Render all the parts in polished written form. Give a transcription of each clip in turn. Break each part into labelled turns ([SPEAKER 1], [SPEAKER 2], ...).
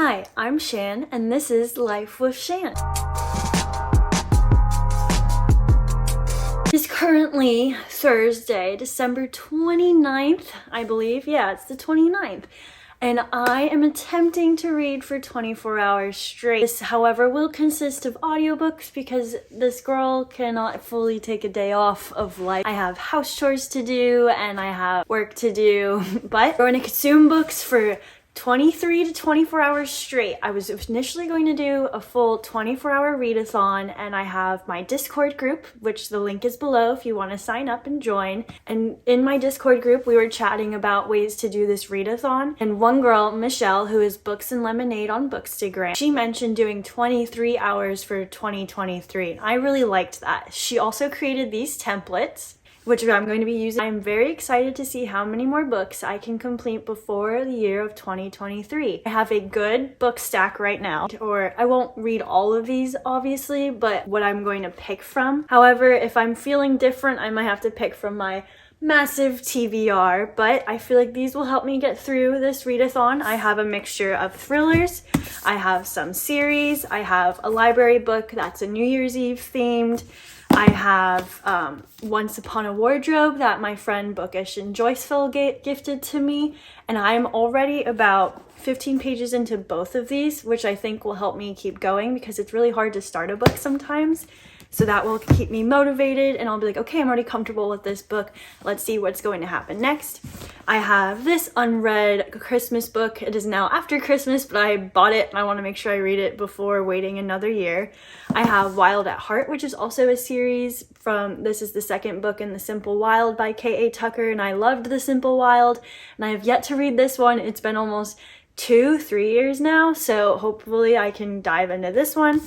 [SPEAKER 1] Hi, I'm Shan, and this is Life with Shan. It's currently Thursday, December 29th, I believe. Yeah, it's the 29th. And I am attempting to read for 24 hours straight. This, however, will consist of audiobooks because this girl cannot fully take a day off of life. I have house chores to do and I have work to do, but we're going to consume books for 23 to 24 hours straight. I was initially going to do a full 24-hour readathon, and I have my Discord group, which the link is below if you want to sign up and join. And in my Discord group, we were chatting about ways to do this readathon. And one girl, Michelle, who is Books and Lemonade on Bookstagram, she mentioned doing 23 hours for 2023. I really liked that. She also created these templates, which I'm going to be using. I'm very excited to see how many more books I can complete before the year of 2023. I have a good book stack right now, or I won't read all of these obviously, but what I'm going to pick from. However, if I'm feeling different, I might have to pick from my massive TBR, but I feel like these will help me get through this readathon. I have a mixture of thrillers, I have some series, I have a library book that's a New Year's Eve themed, I have Once Upon a Wardrobe that my friend Bookish in Joyceville gifted to me, and I'm already about 15 pages into both of these, which I think will help me keep going because it's really hard to start a book sometimes. So that will keep me motivated and I'll be like, okay, I'm already comfortable with this book. Let's see what's going to happen next. I have this unread Christmas book. It is now after Christmas, but I bought it and I want to make sure I read it before waiting another year. I have Wild at Heart, which is also a series from, this is the second book in The Simple Wild by K.A. Tucker, and I loved The Simple Wild, and I have yet to read this one. It's been almost 2-3 years now, so hopefully I can dive into this one.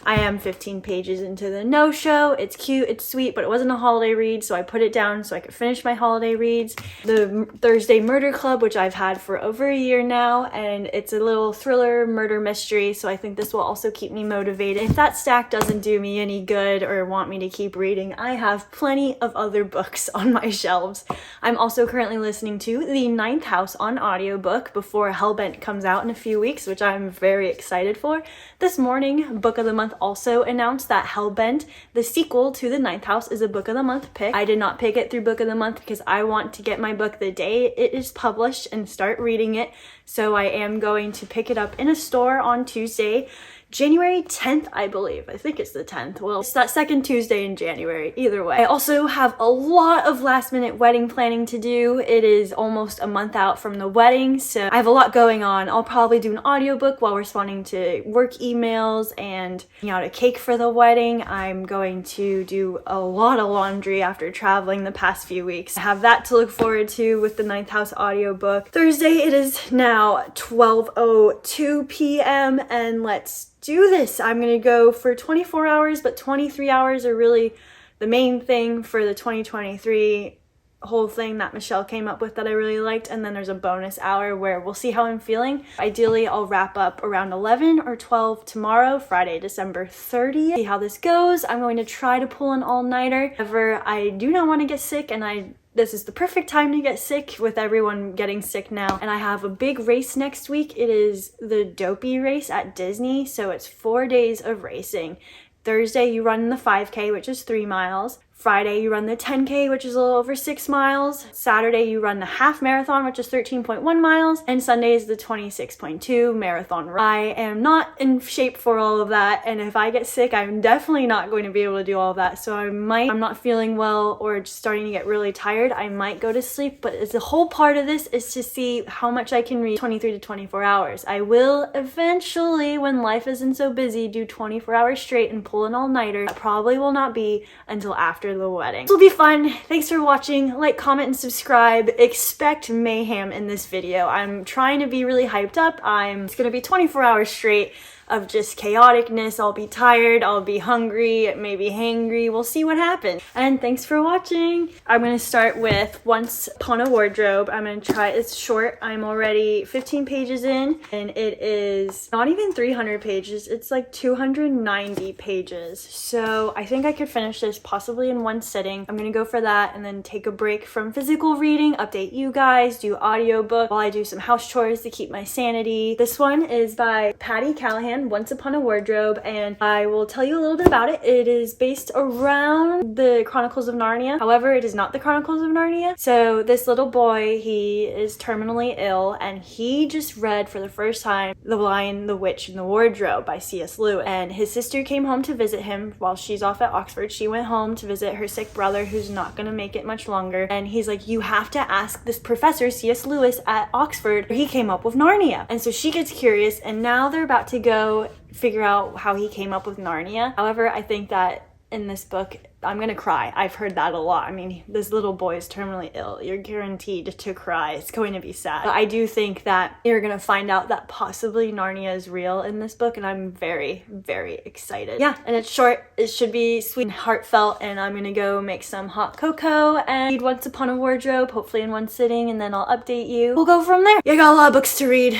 [SPEAKER 1] I am 15 pages into The No-Show. It's cute, it's sweet, but it wasn't a holiday read, so I put it down so I could finish my holiday reads. The Thursday Murder Club, which I've had for over a year now, and it's a little thriller murder mystery, so I think this will also keep me motivated. If that stack doesn't do me any good or want me to keep reading, I have plenty of other books on my shelves. I'm also currently listening to The Ninth House on audiobook before Hellbent comes out in a few weeks, which I'm very excited for. This morning, Book of the Month also announced that Hellbent, the sequel to The Ninth House, is a Book of the Month pick. I did not pick it through Book of the Month because I want to get my book the day it is published and start reading it. So I am going to pick it up in a store on Tuesday, January 10th, I believe. I think it's the 10th. Well, it's that second Tuesday in January, either way. I also have a lot of last minute wedding planning to do. It is almost a month out from the wedding, so I have a lot going on. I'll probably do an audiobook while responding to work emails and picking out a cake for the wedding. I'm going to do a lot of laundry after traveling the past few weeks. I have that to look forward to with the Ninth House audiobook. Thursday, it is now 12:02 p.m. and let's do this. I'm gonna go for 24 hours, but 23 hours are really the main thing for the 2023 whole thing that Michelle came up with that I really liked, and then there's a bonus hour where we'll see how I'm feeling. Ideally, I'll wrap up around 11 or 12 tomorrow, Friday, December 30th. See how this goes. I'm going to try to pull an all-nighter. However, I do not want to get sick, and this is the perfect time to get sick with everyone getting sick now. And I have a big race next week. It is the Dopey race at Disney, so it's 4 days of racing. Thursday, you run the 5K, which is 3 miles. Friday, you run the 10K, which is a little over 6 miles. Saturday, you run the half marathon, which is 13.1 miles. And Sunday is the 26.2 marathon run. I am not in shape for all of that. And if I get sick, I'm definitely not going to be able to do all of that. So I'm not feeling well or just starting to get really tired, I might go to sleep. But the whole part of this is to see how much I can read 23 to 24 hours. I will eventually, when life isn't so busy, do 24 hours straight and pull an all-nighter. That probably will not be until after the wedding. This will be fun. Thanks for watching. Like, comment, and subscribe. Expect mayhem in this video. I'm trying to be really hyped up. It's gonna be 24 hours straight of just chaoticness. I'll be tired, I'll be hungry, maybe hangry. We'll see what happens. And thanks for watching. I'm gonna start with Once Upon a Wardrobe. I'm gonna try, it's short. I'm already 15 pages in and it is not even 300 pages. It's like 290 pages. So I think I could finish this possibly in one sitting. I'm gonna go for that and then take a break from physical reading, update you guys, do audiobook while I do some house chores to keep my sanity. This one is by Patty Callahan, Once Upon a Wardrobe, and I will tell you a little bit about it. It is based around the Chronicles of Narnia. However, it is not the Chronicles of Narnia. So this little boy, he is terminally ill and he just read for the first time The Lion, the Witch, and the Wardrobe by C.S. Lewis. And his sister came home to visit him while she's off at Oxford. She went home to visit her sick brother who's not gonna make it much longer. And he's like, you have to ask this professor, C.S. Lewis at Oxford, he came up with Narnia. And so she gets curious and now they're about to go figure out how he came up with Narnia. However, I think that in this book, I'm gonna cry. I've heard that a lot. I mean, this little boy is terminally ill. You're guaranteed to cry. It's going to be sad. But I do think that you're gonna find out that possibly Narnia is real in this book, and I'm very, very excited. Yeah, and it's short. It should be sweet and heartfelt, and I'm gonna go make some hot cocoa and read Once Upon a Wardrobe, hopefully in one sitting, and then I'll update you. We'll go from there. Yeah, I got a lot of books to read,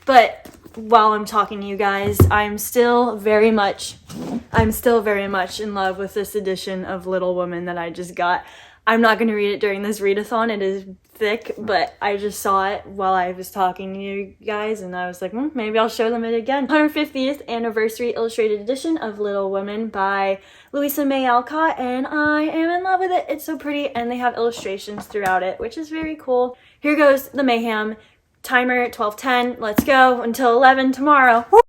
[SPEAKER 1] but while I'm talking to you guys, I'm still very much in love with this edition of Little Women that I just got. I'm not going to read it during this readathon. It is thick, but I just saw it while I was talking to you guys and I was like, maybe I'll show them it again. 150th anniversary illustrated edition of Little Women by Louisa May Alcott, and I am in love with it. It's so pretty and they have illustrations throughout it, which is very cool. Here goes the mayhem. Timer 12:10. Let's go until 11 tomorrow. Woo!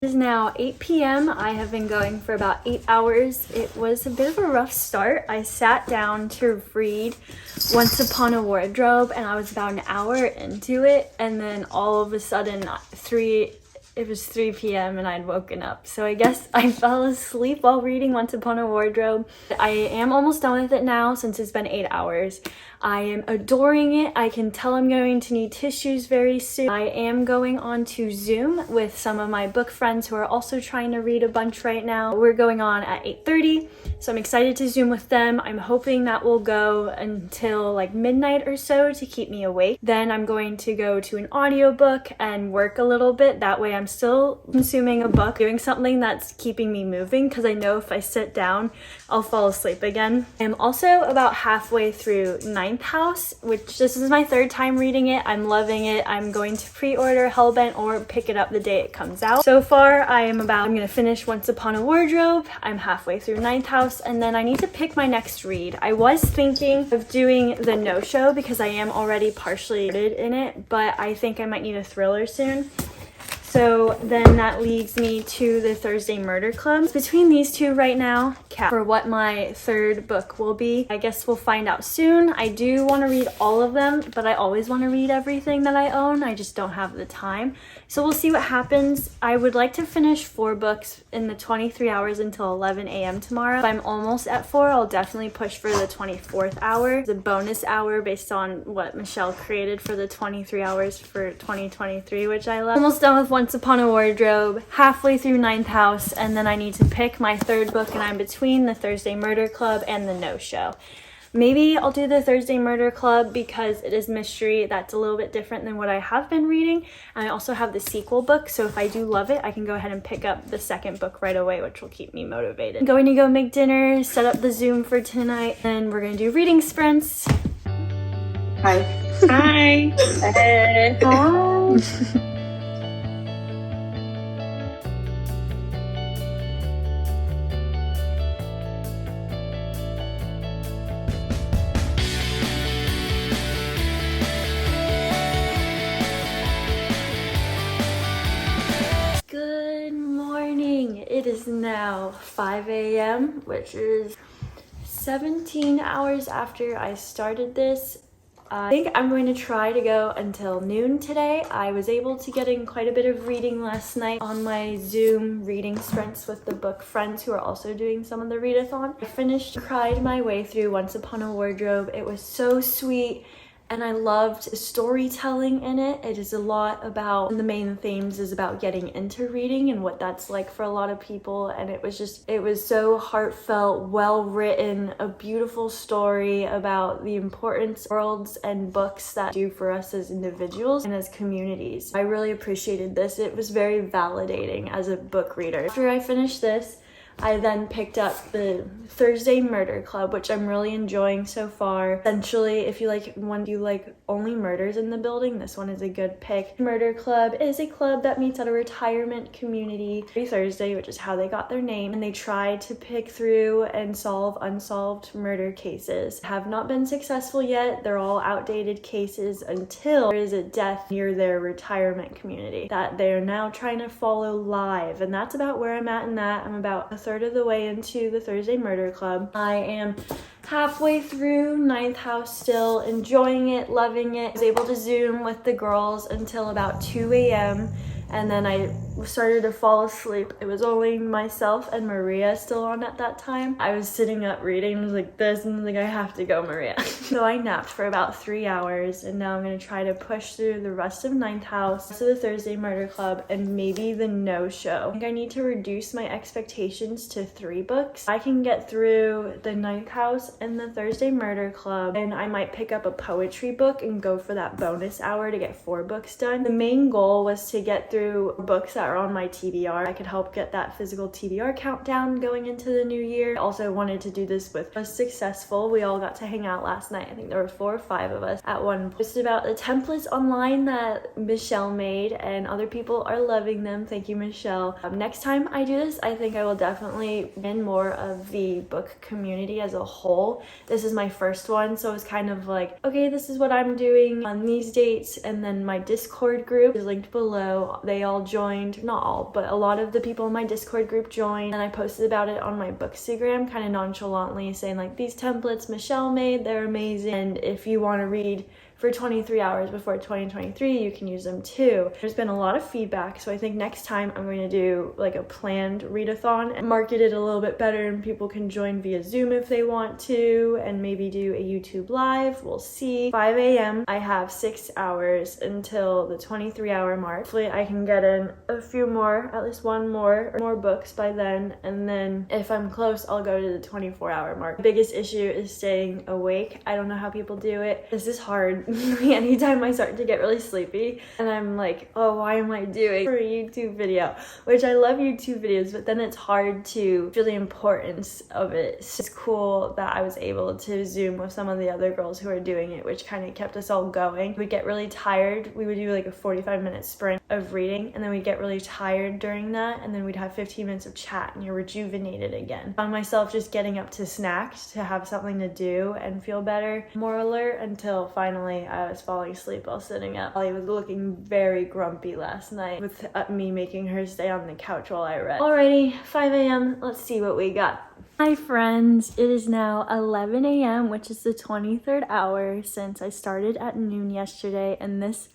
[SPEAKER 1] It is now 8 p.m. I have been going for about 8 hours. It was a bit of a rough start. I sat down to read Once Upon a Wardrobe and I was about an hour into it, and then all of a sudden it was 3 p.m. and I'd woken up. So I guess I fell asleep while reading Once Upon a Wardrobe. I am almost done with it now since it's been 8 hours. I am adoring it. I can tell I'm going to need tissues very soon. I am going on to Zoom with some of my book friends who are also trying to read a bunch right now. We're going on at 8:30, so I'm excited to Zoom with them. I'm hoping that will go until like midnight or so to keep me awake. Then I'm going to go to an audiobook and work a little bit. That way I'm still consuming a book, doing something that's keeping me moving, because I know if I sit down, I'll fall asleep again. I'm also about halfway through Ninth House, which this is my third time reading it. I'm loving it. I'm going to pre-order Hellbent or pick it up the day it comes out. So far, I'm gonna finish Once Upon a Wardrobe. I'm halfway through Ninth House, and then I need to pick my next read. I was thinking of doing the no-show because I am already partially in it, but I think I might need a thriller soon. So then that leads me to the Thursday Murder Club. Between these two right now, for what my third book will be, I guess we'll find out soon. I do want to read all of them, but I always want to read everything that I own. I just don't have the time. So we'll see what happens. I would like to finish 4 books in the 23 hours until 11 a.m. tomorrow. If I'm almost at 4, I'll definitely push for the 24th hour, the bonus hour based on what Michelle created for the 23 hours for 2023, which I love. Almost done with Once Upon a Wardrobe, halfway through Ninth House, and then I need to pick my third book, and I'm between the Thursday Murder Club and the no-show. Maybe I'll do the Thursday Murder Club because it is mystery. That's a little bit different than what I have been reading. And I also have the sequel book, so if I do love it, I can go ahead and pick up the second book right away, which will keep me motivated. I'm going to go make dinner, set up the Zoom for tonight, and we're going to do reading sprints.
[SPEAKER 2] Hi.
[SPEAKER 3] Hi.
[SPEAKER 1] Hey. Hi. It is now 5 a.m., which is 17 hours after I started this. I think I'm going to try to go until noon today. I was able to get in quite a bit of reading last night on my Zoom reading sprints with the book friends who are also doing some of the readathon. I cried my way through Once Upon a Wardrobe. It was so sweet and I loved the storytelling in it. It is a lot about, the main themes is about getting into reading and what that's like for a lot of people, and it was so heartfelt, well written, a beautiful story about the importance of worlds and books that do for us as individuals and as communities. I really appreciated this. It was very validating as a book reader. After I finished this, I then picked up the Thursday Murder Club, which I'm really enjoying so far. Essentially, if you like only murders in the building, this one is a good pick. Murder Club is a club that meets at a retirement community every Thursday, which is how they got their name, and they try to pick through and solve unsolved murder cases. Have not been successful yet. They're all outdated cases until there is a death near their retirement community that they are now trying to follow live, and that's about where I'm at in that. I'm about a third of the way into the Thursday Murder Club. I am halfway through Ninth House still, enjoying it, loving it. I was able to Zoom with the girls until about 2 a.m. and then I started to fall asleep. It was only myself and Maria still on at that time. I was sitting up reading, was like this, and like, I have to go, Maria. So I napped for about 3 hours, and now I'm gonna try to push through the rest of Ninth House, to the Thursday Murder Club, and maybe the No Show. I think I need to reduce my expectations to 3 books. I can get through the Ninth House and the Thursday Murder Club, and I might pick up a poetry book and go for that bonus hour to get 4 books done. The main goal was to get through books that are on my TBR. I could help get that physical TBR countdown going into the new year. I also wanted to do this with was successful. We all got to hang out last night. I think there were 4 or 5 of us at one. Posted about the templates online that Michelle made, and other people are loving them. Thank you, Michelle. Next time I do this, I think I will definitely in more of the book community as a whole. This is my first one, so it's kind of like, okay, this is what I'm doing on these dates, and then my Discord group is linked below. They all joined, not all, but a lot of the people in my Discord group joined, and I posted about it on my Bookstagram kind of nonchalantly, saying like, these templates Michelle made, they're amazing, and if you want to read for 23 hours before 2023, you can use them too. There's been a lot of feedback, so I think next time I'm going to do like a planned readathon and market it a little bit better, and people can join via Zoom if they want to, and maybe do a YouTube live. We'll see. 5 a.m. I have 6 hours until the 23-hour mark. Hopefully I can get in a few more, at least one more books by then, and then if I'm close, I'll go to the 24-hour mark. The biggest issue is staying awake. I don't know how people do it. This is hard. Anytime I start to get really sleepy and I'm like, oh, why am I doing for a YouTube video? Which I love YouTube videos, but then it's hard to feel the importance of it. So it's cool that I was able to Zoom with some of the other girls who are doing it, which kind of kept us all going. We'd get really tired. We would do like a 45-minute sprint of reading, and then we'd get really tired during that, and then we'd have 15 minutes of chat and you're rejuvenated again. I found myself just getting up to snack to have something to do and feel better, more alert, until finally I was falling asleep while sitting up. Holly was looking very grumpy last night with me making her stay on the couch while I read. Alrighty, 5 a.m. Let's see what we got. Hi friends, it is now 11 a.m., which is the 23rd hour since I started at noon yesterday, and this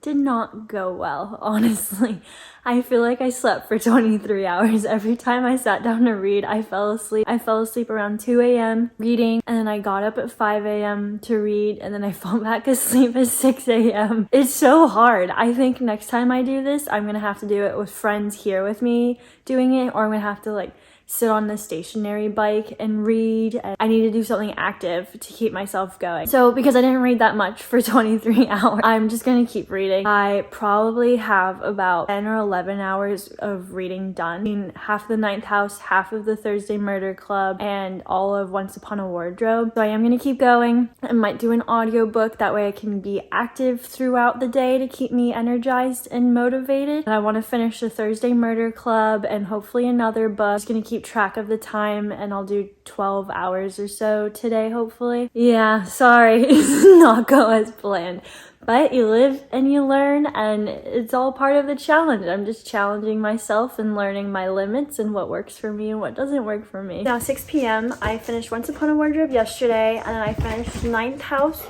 [SPEAKER 1] did not go well, honestly. I feel like I slept for 23 hours. Every time I sat down to read, I fell asleep. I fell asleep around 2 a.m. reading, and then I got up at 5 a.m. to read, and then I fell back asleep at 6 a.m. It's so hard. I think next time I do this, I'm gonna have to do it with friends here with me doing it, or I'm gonna have to like sit on the stationary bike and read. And I need to do something active to keep myself going. So because I didn't read that much for 23 hours, I'm just gonna keep reading. I probably have about 10 or 11 hours of reading done. I mean, half the Ninth House, half of the Thursday Murder Club, and all of Once Upon a Wardrobe. So I am gonna keep going. I might do an audiobook, that way I can be active throughout the day to keep me energized and motivated. And I wanna finish the Thursday Murder Club and hopefully another book. I'm just gonna keep track of the time, and I'll do 12 hours or so today, hopefully. Yeah, sorry, it did not go as planned. But you live and you learn, and it's all part of the challenge. I'm just challenging myself and learning my limits and what works for me and what doesn't work for me. Now 6 p.m. I finished Once Upon a Wardrobe yesterday, and I finished Ninth House.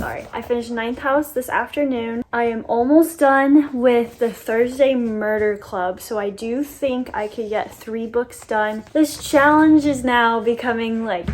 [SPEAKER 1] I finished Ninth House this afternoon. I am almost done with the Thursday Murder Club, so I do think I could get 3 books done. This challenge is now becoming like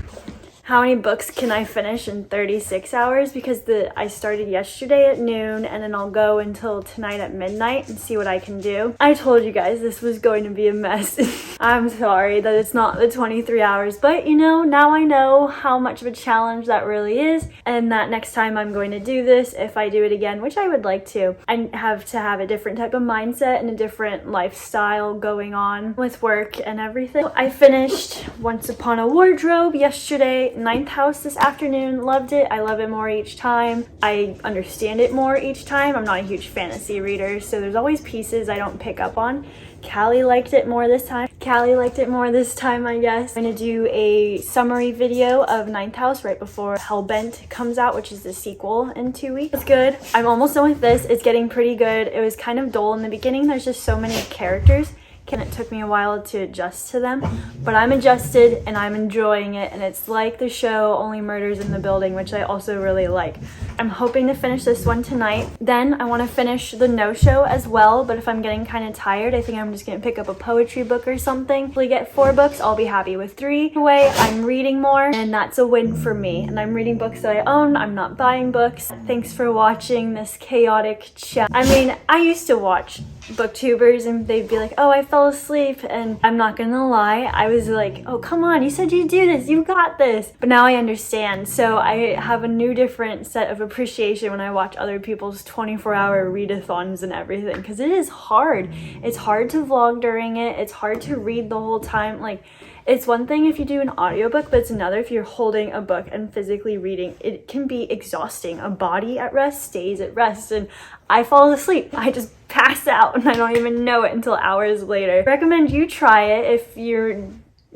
[SPEAKER 1] how many books can I finish in 36 hours, because I started yesterday at noon and then I'll go until tonight at midnight and see what I can do. I told you guys this was going to be a mess. I'm sorry that it's not the 23 hours, but you know, now I know how much of a challenge that really is, and that next time I'm going to do this, if I do it again, which I would like to, I have to have a different type of mindset and a different lifestyle going on with work and everything. I finished Once Upon a Wardrobe yesterday, Ninth House this afternoon. Loved it. I love it more each time. I understand it more each time. I'm not a huge fantasy reader, so there's always pieces I don't pick up on. Callie liked it more this time. I guess. I'm gonna do a summary video of Ninth House right before Hellbent comes out, which is the sequel in 2 weeks. It's good. I'm almost done with this. It's getting pretty good. It was kind of dull in the beginning. There's just so many characters. And it took me a while to adjust to them, but I'm adjusted and I'm enjoying it, and it's like the show Only Murders in the Building, which I also really like. I'm hoping to finish this one tonight. Then I want to finish the No Show as well, but if I'm getting kind of tired, I think I'm just going to pick up a poetry book or something. If we get 4 books, I'll be happy with 3. Anyway, I'm reading more, and that's a win for me, and I'm reading books that I own. I'm not buying books. Thanks for watching this chaotic chat. I mean, I used to watch booktubers and they'd be like, oh, I fell asleep, and I'm not gonna lie, I was like, oh, come on, you said you'd do this, you got this. But now I understand, so I have a new different set of appreciation when I watch other people's 24-hour readathons and everything, because it is hard. It's hard to vlog during it, it's hard to read the whole time. Like, it's one thing if you do an audiobook, but it's another if you're holding a book and physically reading. It can be exhausting. A body at rest stays at rest, and I fall asleep. I just pass out and I don't even know it until hours later. I recommend you try it if you're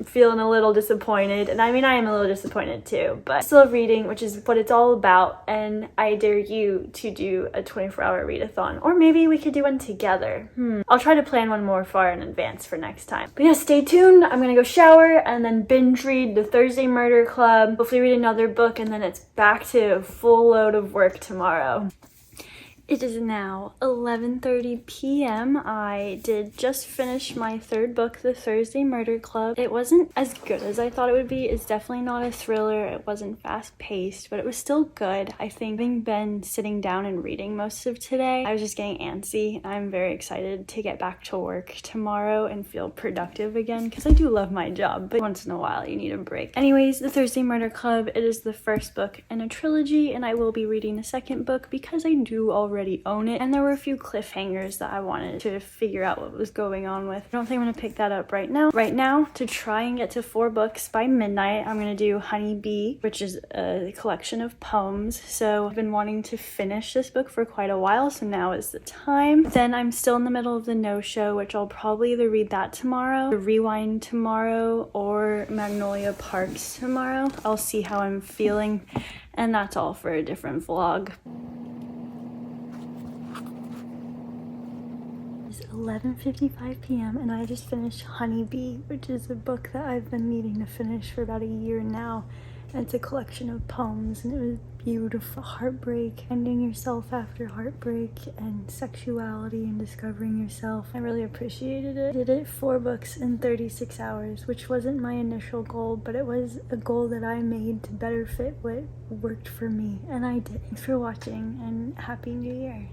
[SPEAKER 1] feeling a little disappointed, and I mean, I am a little disappointed too, but still reading, which is what it's all about, and I dare you to do a 24-hour readathon, or maybe we could do one together. I'll try to plan one more far in advance for next time. But yeah, stay tuned. I'm gonna go shower and then binge read the Thursday Murder Club, hopefully read another book, and then it's back to a full load of work tomorrow. It is now 11:30 p.m. I did just finish my 3rd book, The Thursday Murder Club. It wasn't as good as I thought it would be. It's definitely not a thriller. It wasn't fast-paced, but it was still good. I think having been sitting down and reading most of today, I was just getting antsy. I'm very excited to get back to work tomorrow and feel productive again, because I do love my job, but once in a while you need a break. Anyways, The Thursday Murder Club, it is the 1st book in a trilogy, and I will be reading the 2nd book because I do already own it, and there were a few cliffhangers that I wanted to figure out what was going on with. I don't think I'm gonna pick that up right now. To try and get to 4 books by midnight, I'm gonna do Honey Bee, which is a collection of poems. So I've been wanting to finish this book for quite a while, so now is the time. Then I'm still in the middle of the No Show, which I'll probably either read that tomorrow, Rewind tomorrow, or Magnolia Parks tomorrow. I'll see how I'm feeling, and that's all for a different vlog. It's 11:55 p.m. and I just finished Honey Bee, which is a book that I've been needing to finish for about a year now. And it's a collection of poems, and it was beautiful. Heartbreak, finding yourself after heartbreak, and sexuality and discovering yourself. I really appreciated it. I did it 4 books in 36 hours, which wasn't my initial goal, but it was a goal that I made to better fit what worked for me, and I did. Thanks for watching, and Happy New Year.